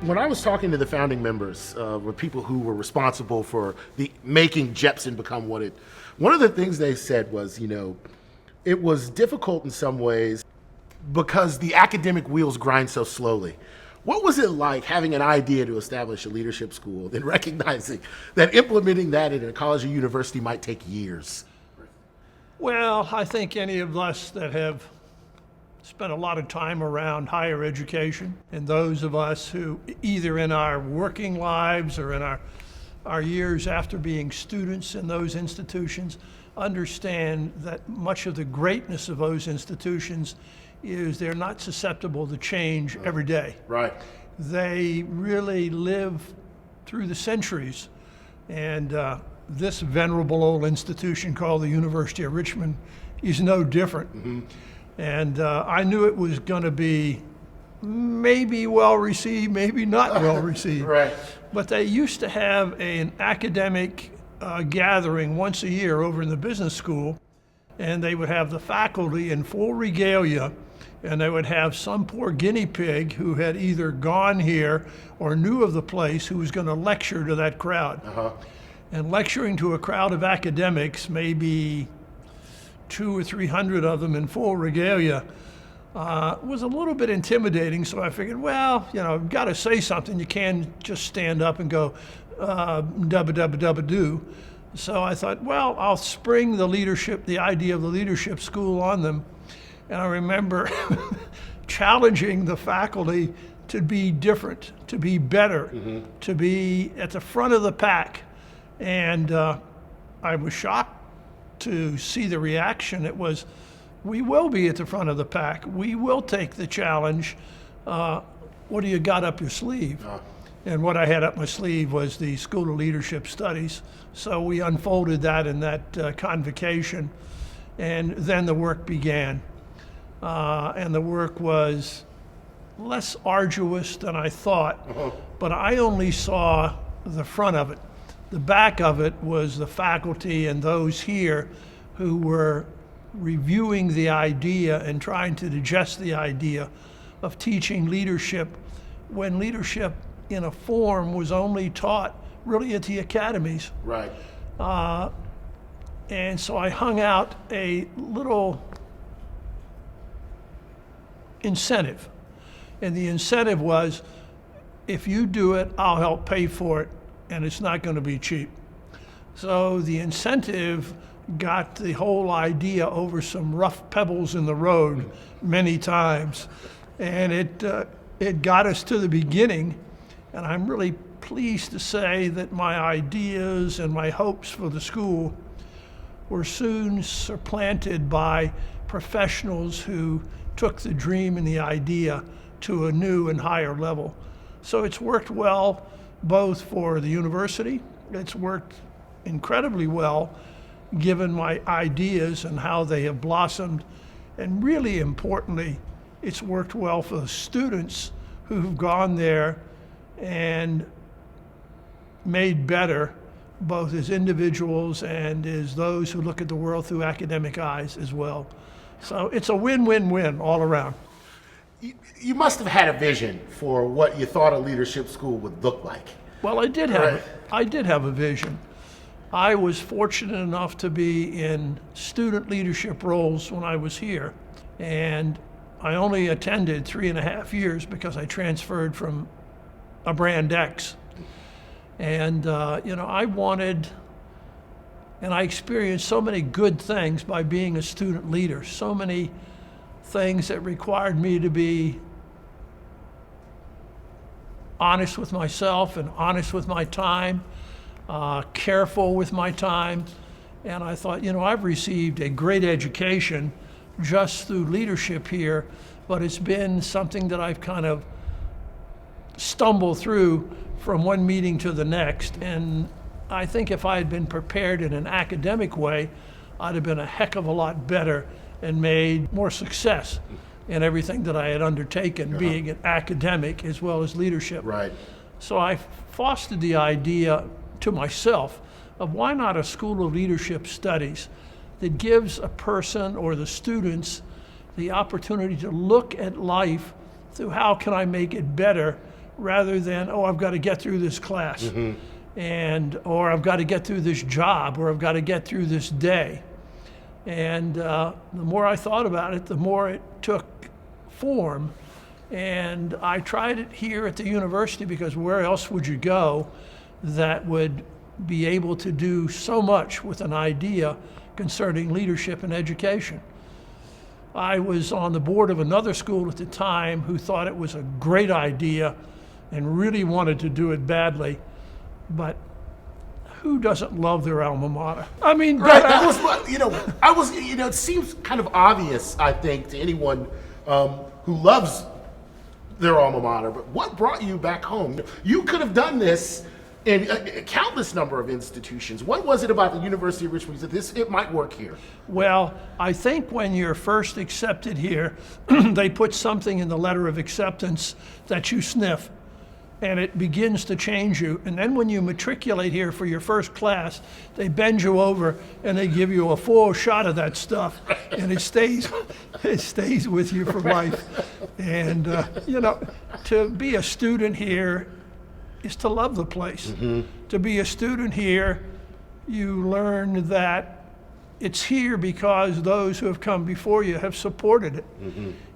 When I was talking to the founding members, with people who were responsible for making Jepson become one of the things they said was, it was difficult in some ways because the academic wheels grind so slowly. What was it like having an idea to establish a leadership school, then recognizing that implementing that in a college or university might take years? Well, I think any of us that have spent a lot of time around higher education, and those of us who either in our working lives or in our years after being students in those institutions understand that much of the greatness of those institutions is they're not susceptible to change every day. Right. They really live through the centuries. And this venerable old institution called the University of Richmond is no different. Mm-hmm. And I knew it was going to be maybe well received, maybe not well received. Right. But they used to have an academic gathering once a year over in the business school, and they would have the faculty in full regalia, and they would have some poor guinea pig who had either gone here or knew of the place who was going to lecture to that crowd. Uh-huh. And lecturing to a crowd of academics, maybe 200 or 300 of them in full regalia, was a little bit intimidating. So I figured, well, you've got to say something. You can't just stand up and go, dubba-dubba-dubba-doo. So I thought, well, I'll spring the idea of the leadership school on them. And I remember challenging the faculty to be different, to be better, mm-hmm. to be at the front of the pack. And I was shocked to see the reaction. It was, we will be at the front of the pack. We will take the challenge. What do you got up your sleeve? And what I had up my sleeve was the School of Leadership Studies. So we unfolded that in that convocation, and then the work began. And the work was less arduous than I thought, but I only saw the front of it. The back of it was the faculty and those here who were reviewing the idea and trying to digest the idea of teaching leadership when leadership in a form was only taught really at the academies. Right. And so I hung out a little incentive. And the incentive was, if you do it, I'll help pay for it, and it's not going to be cheap. So the incentive got the whole idea over some rough pebbles in the road many times. And it got us to the beginning. And I'm really pleased to say that my ideas and my hopes for the school were soon supplanted by professionals who took the dream and the idea to a new and higher level. So it's worked well both for the university. It's worked incredibly well given my ideas and how they have blossomed. And really importantly, it's worked well for the students who've gone there and made better both as individuals and as those who look at the world through academic eyes as well. So it's a win-win-win all around. You must have had a vision for what you thought a leadership school would look like. Well, I did have a vision. I was fortunate enough to be in student leadership roles when I was here, and I only attended 3.5 years because I transferred from a Brand X. And I wanted, and I experienced so many good things by being a student leader, so many things that required me to be honest with myself and honest with my time, careful with my time. And I thought, I've received a great education just through leadership here, but it's been something that I've kind of stumbled through from one meeting to the next. And I think if I had been prepared in an academic way, I'd have been a heck of a lot better and made more success in everything that I had undertaken, being an academic as well as leadership. Right. So I fostered the idea to myself of why not a School of Leadership Studies that gives a person or the students the opportunity to look at life through how can I make it better rather than, oh, I've got to get through this class, or I've got to get through this job, or I've got to get through this day. And the more I thought about it, the more it took form. And I tried it here at the university, because where else would you go that would be able to do so much with an idea concerning leadership and education? I was on the board of another school at the time who thought it was a great idea and really wanted to do it badly, but who doesn't love their alma mater? I mean, Right, that was what, it seems kind of obvious, I think, to anyone who loves their alma mater, but what brought you back home? You could have done this in a countless number of institutions. What was it about the University of Richmond that it might work here? well, I think when you're first accepted here, they put something in the letter of acceptance that you sniff, and it begins to change you. And then when you matriculate here for your first class, they bend you over and they give you a full shot of that stuff, and it stays with you for life. And to be a student here is to love the place. To be a student here, you learn that it's here because those who have come before you have supported it.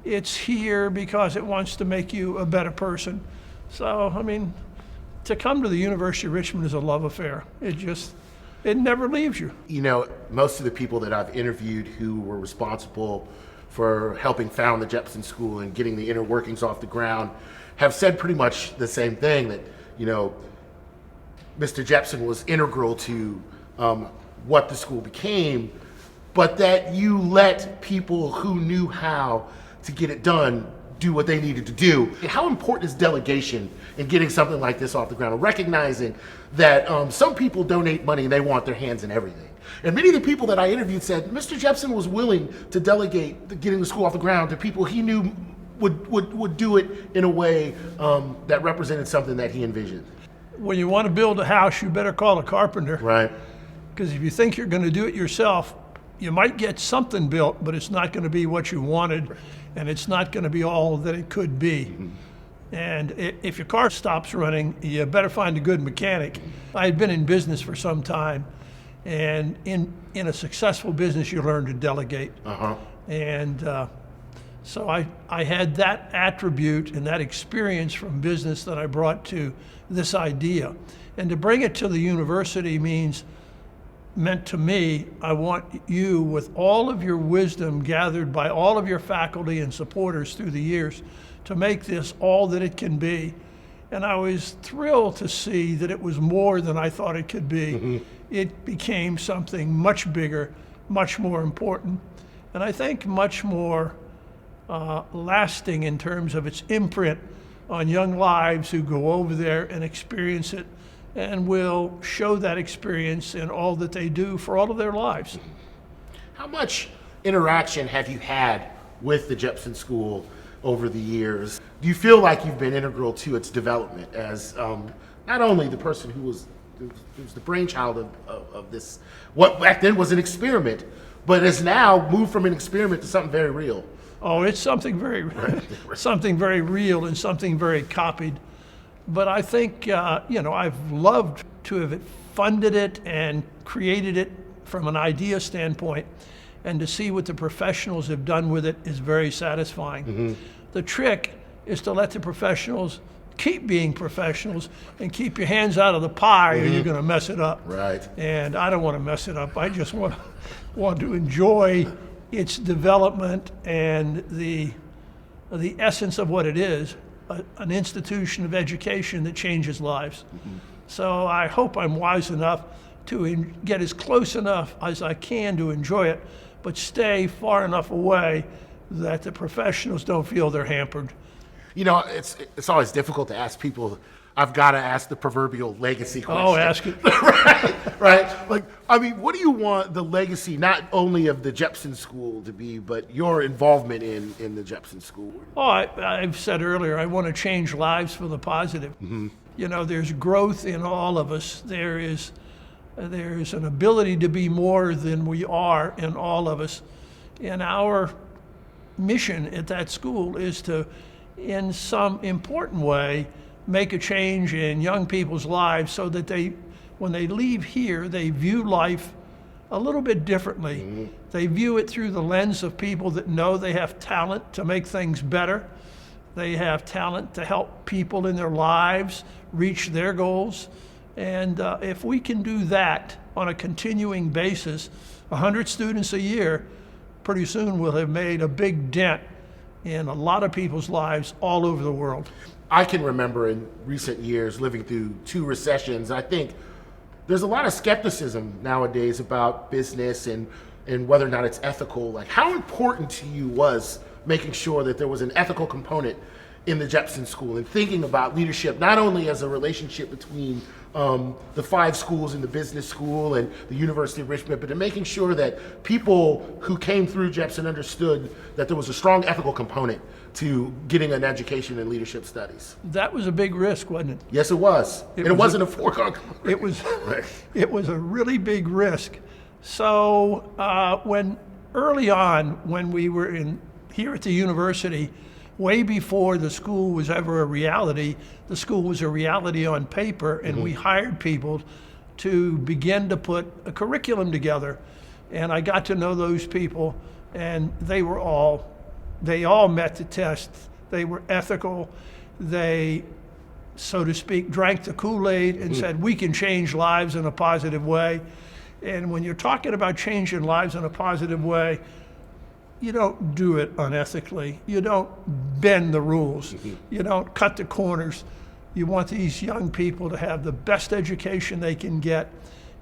It's here because it wants to make you a better person. So, I mean, to come to the University of Richmond is a love affair. It never leaves you. Most of the people that I've interviewed who were responsible for helping found the Jepson School and getting the inner workings off the ground have said pretty much the same thing, that, Mr. Jepson was integral to what the school became, but that you let people who knew how to get it done do what they needed to do. How important is delegation in getting something like this off the ground, recognizing that some people donate money and they want their hands in everything? And many of the people that I interviewed said Mr. Jepson was willing to delegate getting the school off the ground to people he knew would do it in a way that represented something that he envisioned. When you want to build a house, you better call a carpenter. Right. Because if you think you're going to do it yourself, you might get something built, but it's not going to be what you wanted, and it's not going to be all that it could be. And if your car stops running, you better find a good mechanic. I had been in business for some time, and in a successful business, you learn to delegate. And so I had that attribute and that experience from business that I brought to this idea. And to bring it to the university meant to me, I want you, with all of your wisdom gathered by all of your faculty and supporters through the years, to make this all that it can be. And I was thrilled to see that it was more than I thought it could be. It became something much bigger, much more important, and I think much more lasting in terms of its imprint on young lives who go over there and experience it, and will show that experience in all that they do for all of their lives. How much interaction have you had with the Jepson School over the years? Do you feel like you've been integral to its development as not only the person who was the brainchild of this, what back then was an experiment, but has now moved from an experiment to something very real? Oh, it's something very, something very real and something very copied. But I think, I've loved to have funded it and created it from an idea standpoint, and to see what the professionals have done with it is very satisfying. The trick is to let the professionals keep being professionals and keep your hands out of the pie, or you're going to mess it up. Right. And I don't want to mess it up. I just want to enjoy its development and the essence of what it is, an institution of education that changes lives. So I hope I'm wise enough to get as close enough as I can to enjoy it, but stay far enough away that the professionals don't feel they're hampered. It's always difficult to ask people. I've got to ask the proverbial legacy question. Oh, ask it. right. Like, I mean, what do you want the legacy, not only of the Jepson School to be, but your involvement in the Jepson School? Oh, I've said earlier, I want to change lives for the positive. There's growth in all of us. There's an ability to be more than we are in all of us. And our mission at that school is to, in some important way, make a change in young people's lives so that when they leave here, they view life a little bit differently. They view it through the lens of people that know they have talent to make things better. They have talent to help people in their lives reach their goals. And if we can do that on a continuing basis, 100 students a year, pretty soon we'll have made a big dent in a lot of people's lives all over the world. I can remember in recent years living through 2 recessions. I think there's a lot of skepticism nowadays about business and whether or not it's ethical. Like, how important to you was making sure that there was an ethical component in the Jepson School and thinking about leadership, not only as a relationship between the 5 schools in the business school and the University of Richmond, but in making sure that people who came through Jepson understood that there was a strong ethical component to getting an education in leadership studies? That was a big risk, wasn't it? Yes, it was. And it wasn't a foregone conclusion. It was, it was a really big risk. So when early on, when we were here at the university, way before the school was ever a reality, the school was a reality on paper, and we hired people to begin to put a curriculum together. And I got to know those people, and they all met the test. They were ethical. They, so to speak, drank the Kool-Aid and said, we can change lives in a positive way. And when you're talking about changing lives in a positive way, you don't do it unethically. You don't bend the rules. You don't cut the corners. You want these young people to have the best education they can get,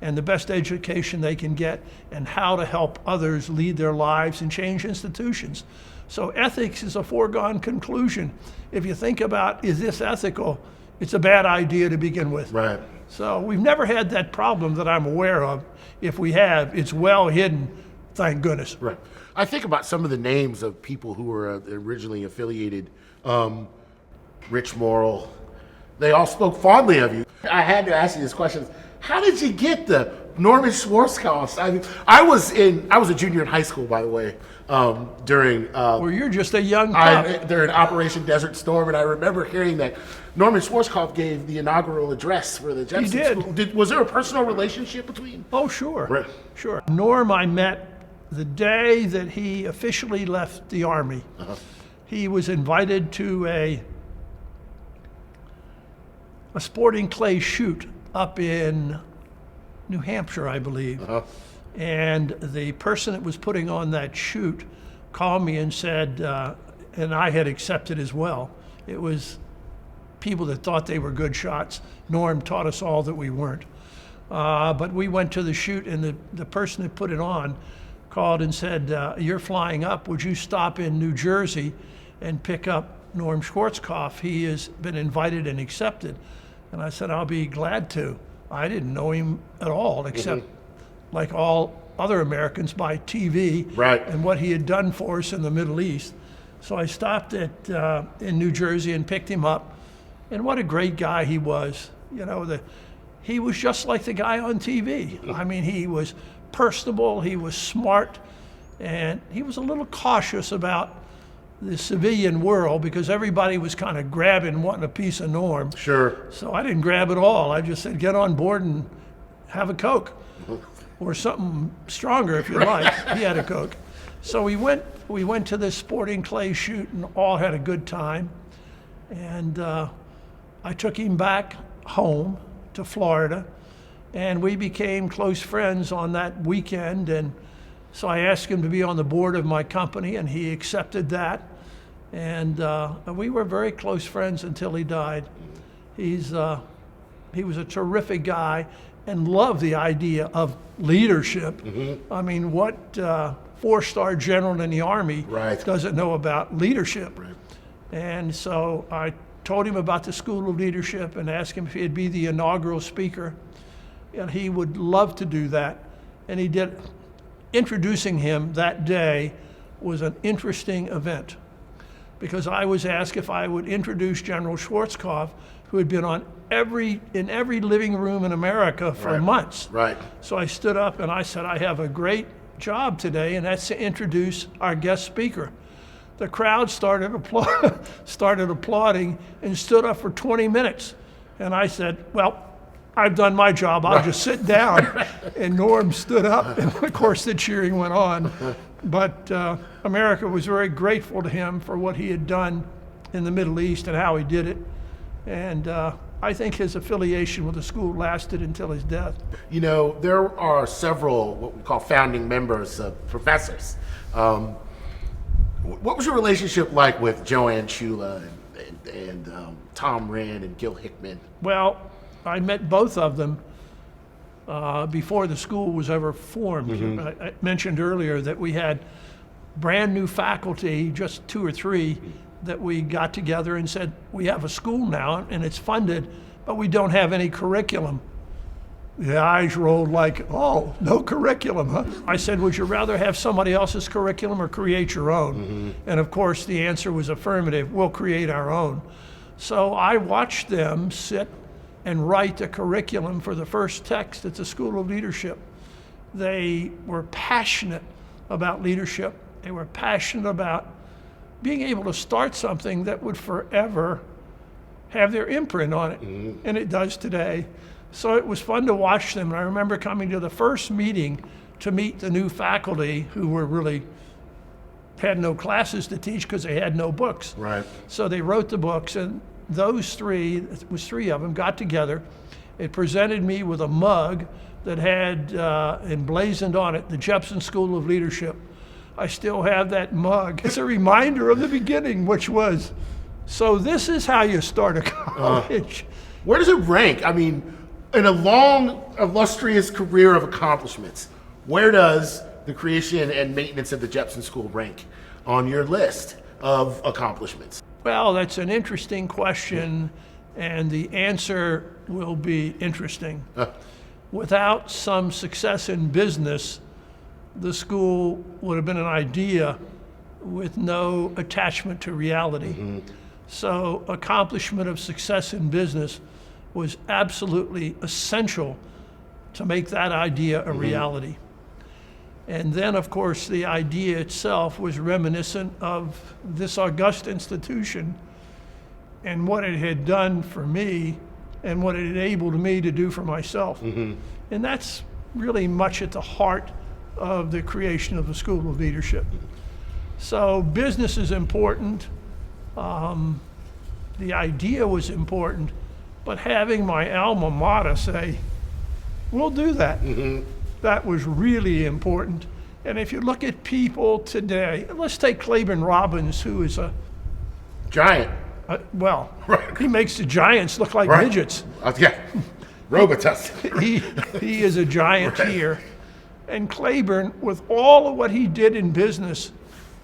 and the best education they can get and how to help others lead their lives and change institutions. So ethics is a foregone conclusion. If you think about, is this ethical, it's a bad idea to begin with. Right. So we've never had that problem that I'm aware of. If we have, it's well hidden, thank goodness. Right. I think about some of the names of people who were originally affiliated. Rich Morrill, they all spoke fondly of you. I had to ask you this question. How did you get the Norman Schwarzkopf? I mean, I was a junior in high school, by the way, during... well, you're just a young pup. During Operation Desert Storm, and I remember hearing that Norman Schwarzkopf gave the inaugural address for the Jepson School. Was there a personal relationship between? Oh, sure. Right. Sure. Norm I met the day that he officially left the Army. He was invited to a sporting clay shoot up in New Hampshire, I believe. And the person that was putting on that shoot called me and said, and I had accepted as well, it was people that thought they were good shots. Norm taught us all that we weren't. But we went to the shoot, and the person that put it on called and said, you're flying up, would you stop in New Jersey and pick up Norm Schwarzkopf? He has been invited and accepted. And I said, I'll be glad to. I didn't know him at all, except like all other Americans by TV, right, and what he had done for us in the Middle East. So I stopped in New Jersey and picked him up. And what a great guy he was. You know, he was just like the guy on TV. I mean, he was personable, he was smart, and he was a little cautious about the civilian world because everybody was kind of grabbing, wanting a piece of Norm. Sure. So I didn't grab it all. I just said, get on board and have a Coke or something stronger if you like. He had a Coke. So we went to this sporting clay shoot and all had a good time. And I took him back home to Florida, and we became close friends on that weekend. And so I asked him to be on the board of my company, and he accepted that. And we were very close friends until he died. He was a terrific guy and loved the idea of leadership. I mean, what 4-star general in the Army doesn't know about leadership? Right. And so I told him about the School of Leadership and asked him if he'd be the inaugural speaker. And he would love to do that. And he did. Introducing him that day was an interesting event because I was asked if I would introduce General Schwarzkopf, who had been in every living room in America for months. Right. So I stood up and I said, I have a great job today, and that's to introduce our guest speaker. The crowd started applauding and stood up for 20 minutes. And I said, well, I've done my job. I'll just sit down. And Norm stood up, and of course the cheering went on. But America was very grateful to him for what he had done in the Middle East and how he did it. And I think his affiliation with the school lasted until his death. You know, there are several what we call founding members, professors. What was your relationship like with Joanne Chula and Tom Wren and Gil Hickman? Well, I met both of them before the school was ever formed. Mm-hmm. I mentioned earlier that we had brand new faculty, just 2 or 3, that we got together and said, we have a school now and it's funded, but we don't have any curriculum. The eyes rolled like, oh, no curriculum, huh? I said, would you rather have somebody else's curriculum or create your own? Mm-hmm. And of course, the answer was affirmative. We'll create our own. So I watched them sit and write the curriculum for the first text at the School of Leadership. They were passionate about leadership. They were passionate about being able to start something that would forever have their imprint on it. Mm-hmm. And it does today. So it was fun to watch them. And I remember coming to the first meeting to meet the new faculty who were really had no classes to teach because they had no books. Right. So they wrote the books, and those 3, it was 3 of them, got together. It presented me with a mug that had emblazoned on it the Jepson School of Leadership. I still have that mug. It's a reminder of the beginning, which was, so this is how you start a college. Where does it rank? I mean, in a long, illustrious career of accomplishments, where does the creation and maintenance of the Jepson School rank on your list of accomplishments? Well, that's an interesting question, and the answer will be interesting. Without some success in business, the school would have been an idea with no attachment to reality. Mm-hmm. So accomplishment of success in business was absolutely essential to make that idea a reality. And then, of course, the idea itself was reminiscent of this august institution and what it had done for me and what it enabled me to do for myself. Mm-hmm. And that's really much at the heart of the creation of the School of Leadership. So business is important. The idea was important. But having my alma mater say, we'll do that, that was really important. And if you look at people today, let's take Claiborne Robbins, who is a giant. Right. He makes the giants look like midgets. Yeah, Robitus. he is a giant here. And Claiborne, with all of what he did in business,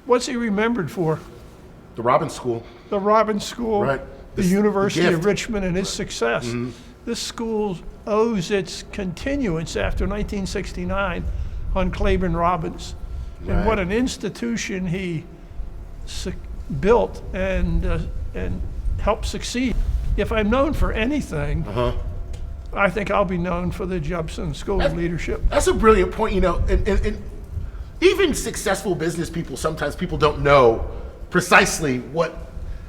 what's he remembered for? The Robbins School. The Robbins School. Right. The University of Richmond and his success. Mm-hmm. This school owes its continuance after 1969 on Claiborne Robbins. Right. And what an institution he built and helped succeed. If I'm known for anything, I think I'll be known for the Jepson School of Leadership. That's a brilliant point. You know, and even successful business people, sometimes people don't know precisely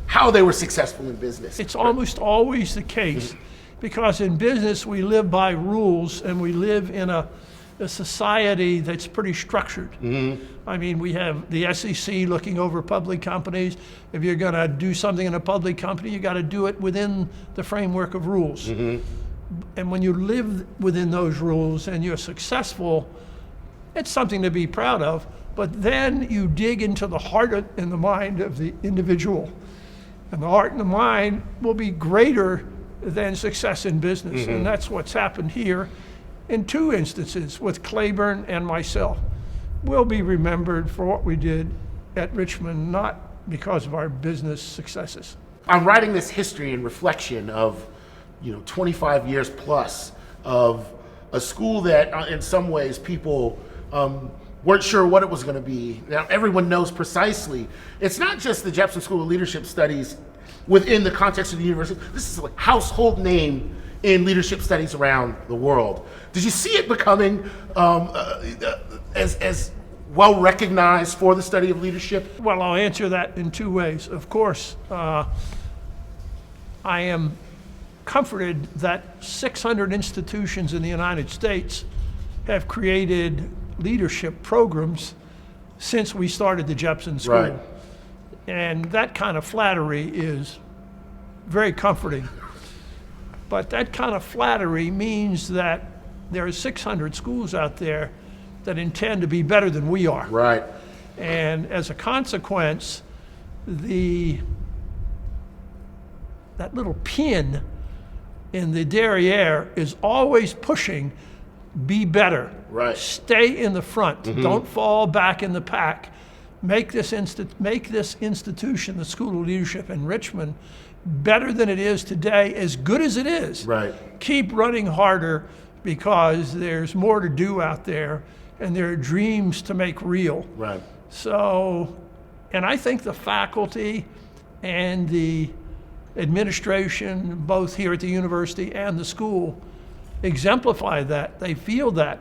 how they were successful in business. It's almost always the case, because in business we live by rules and we live in a society that's pretty structured. Mm-hmm. I mean, we have the SEC looking over public companies. If you're going to do something in a public company, you got to do it within the framework of rules. Mm-hmm. And when you live within those rules and you're successful, it's something to be proud of. But then you dig into the heart and the mind of the individual. And the heart and the mind will be greater than success in business. Mm-hmm. And that's what's happened here in 2 instances with Claiborne and myself. We'll be remembered for what we did at Richmond, not because of our business successes. I'm writing this history and reflection of 25 years plus of a school that in some ways people weren't sure what it was going to be. Now everyone knows precisely. It's not just the Jepson School of Leadership Studies within the context of the university. This is a household name in leadership studies around the world. Did you see it becoming as well recognized for the study of leadership? Well, I'll answer that in two ways. Of course, I am comforted that 600 institutions in the United States have created leadership programs since we started the Jepson School. Right. And that kind of flattery is very comforting. But that kind of flattery means that there are 600 schools out there that intend to be better than we are. Right. And as a consequence, that little pin in the derriere is always pushing, be better. Right. Stay in the front. Don't fall back in the pack. Make this institution, the School of Leadership in Richmond, better than it is today, as good as it is. Right. Keep running harder, because there's more to do out there, and there are dreams to make real. Right. So, and I think the faculty and the administration, both here at the university and the school, exemplify that. They feel that.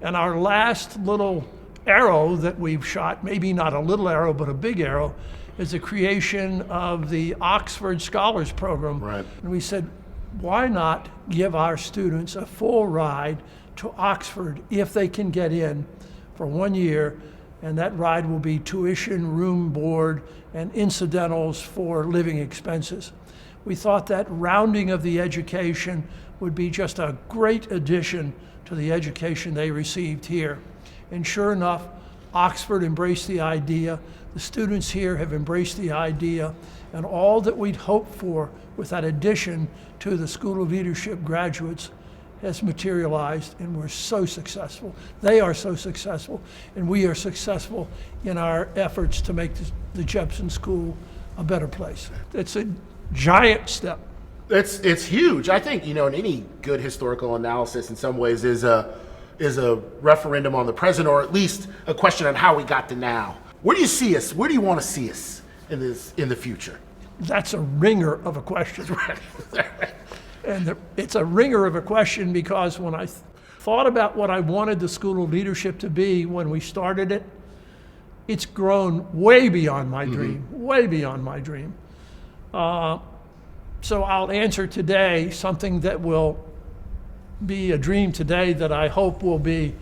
And our last little arrow that we've shot, maybe not a little arrow, but a big arrow, is the creation of the Oxford Scholars Program. Right. And we said, why not give our students a full ride to Oxford if they can get in for 1 year, and that ride will be tuition, room, board, and incidentals for living expenses. We thought that rounding of the education would be just a great addition to the education they received here. And sure enough, Oxford embraced the idea, the students here have embraced the idea, and all that we'd hoped for with that addition to the School of Leadership graduates has materialized, and we're so successful. They are so successful, and we are successful in our efforts to make the Jepson School a better place. It's a giant step. It's huge. I think, in any good historical analysis, in some ways, is a referendum on the present, or at least a question on how we got to now. Where do you see us? Where do you want to see us in the future? That's a ringer of a question. And it's a ringer of a question because when I thought about what I wanted the School of Leadership to be when we started it, it's grown way beyond my dream, way beyond my dream. So I'll answer today something that will be a dream today that I hope will be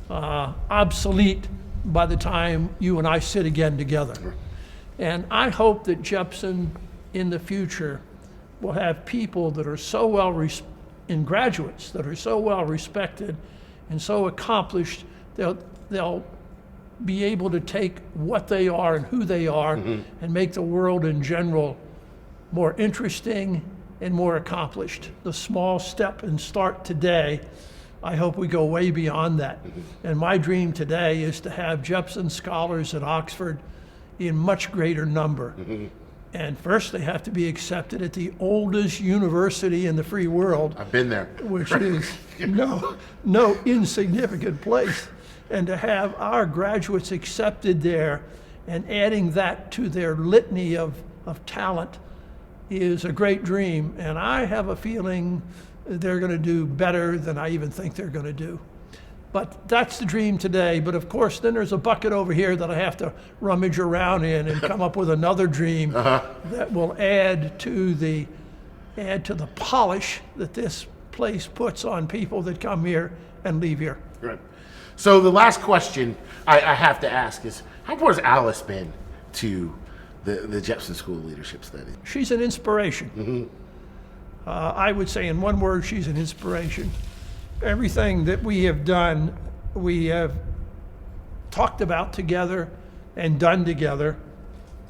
obsolete by the time you and I sit again together. And I hope that Jepson in the future will have people that are so in graduates that are so well respected and so accomplished, they'll be able to take what they are and who they are and make the world in general more interesting and more accomplished. The small step and start today, I hope we go way beyond that. And my dream today is to have Jepson scholars at Oxford in much greater number. And first they have to be accepted at the oldest university in the free world. I've been there. Which is no insignificant place. And to have our graduates accepted there and adding that to their litany of talent is a great dream. And I have a feeling they're going to do better than I even think they're going to do. But that's the dream today. But of course, then there's a bucket over here that I have to rummage around in and come up with another dream that will add to the polish that this place puts on people that come here and leave here. Right. So the last question I have to ask is, how far has Alice been to the Jepson School of Leadership Study? She's an inspiration. I would say in one word, she's an inspiration. Everything that we have done, we have talked about together and done together.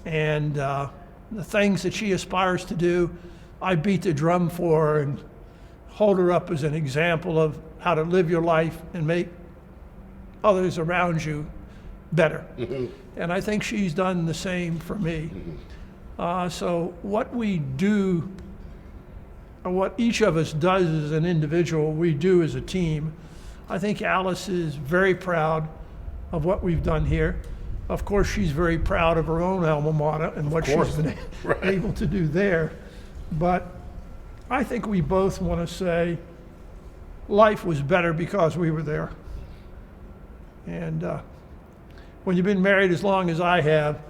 And the things that she aspires to do, I beat the drum for her and hold her up as an example of how to live your life and make others around you better. And I think she's done the same for me. So what we do, or what each of us does as an individual, we do as a team. I think Alice is very proud of what we've done here. Of course, she's very proud of her own alma mater and what she's been able to do there. But I think we both want to say life was better because we were there. And when you've been married as long as I have,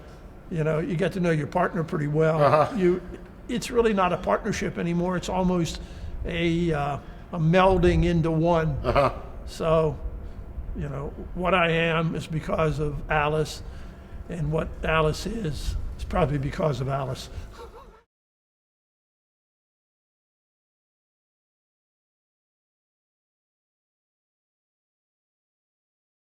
you know, you get to know your partner pretty well. It's really not a partnership anymore. It's almost a melding into one. So, you know, what I am is because of Alice, and what Alice is probably because of Alice.